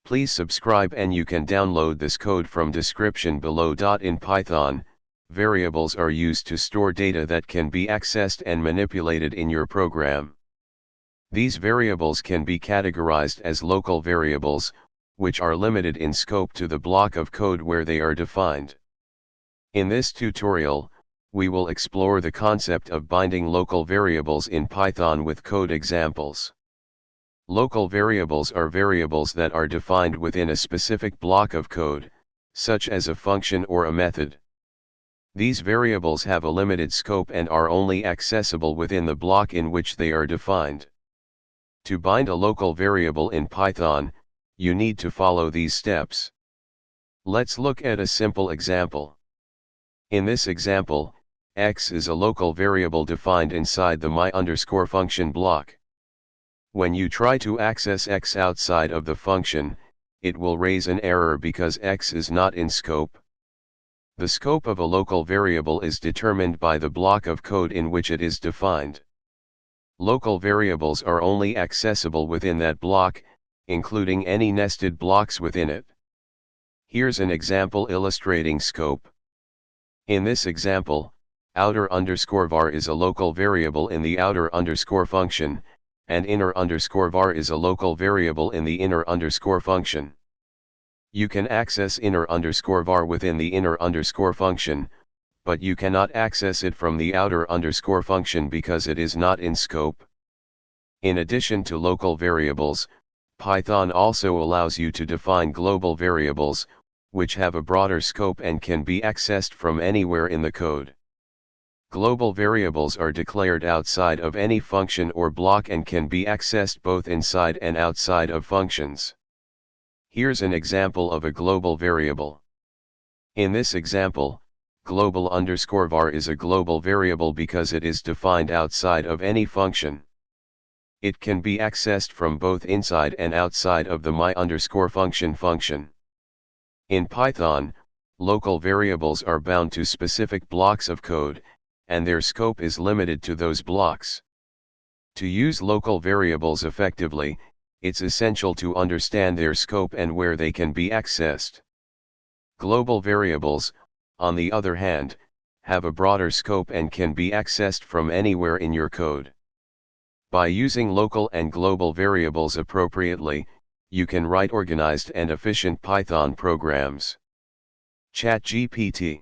Please subscribe and you can download this code from description below. In Python, variables are used to store data that can be accessed and manipulated in your program. These variables can be categorized as local variables, which are limited in scope to the block of code where they are defined. In this tutorial, we will explore the concept of binding local variables in Python with code examples. Local variables are variables that are defined within a specific block of code, such as a function or a method. These variables have a limited scope and are only accessible within the block in which they are defined. To bind a local variable in Python, you need to follow these steps. Let's look at a simple example. In this example, x is a local variable defined inside the my_function block. When you try to access x outside of the function, it will raise an error because x is not in scope. The scope of a local variable is determined by the block of code in which it is defined. Local variables are only accessible within that block, including any nested blocks within it. Here's an example illustrating scope. In this example, outer_var is a local variable in the outer_function, and inner_var is a local variable in the inner_function. You can access inner_var within the inner_function, but you cannot access it from the outer_function because it is not in scope. In addition to local variables, Python also allows you to define global variables, which have a broader scope and can be accessed from anywhere in the code. Global variables are declared outside of any function or block and can be accessed both inside and outside of functions. Here's an example of a global variable. In this example, global_var is a global variable because it is defined outside of any function. It can be accessed from both inside and outside of the my_function function. In Python, local variables are bound to specific blocks of code, and their scope is limited to those blocks. To use local variables effectively, it's essential to understand their scope and where they can be accessed. Global variables, on the other hand, have a broader scope and can be accessed from anywhere in your code. By using local and global variables appropriately, you can write organized and efficient Python programs. ChatGPT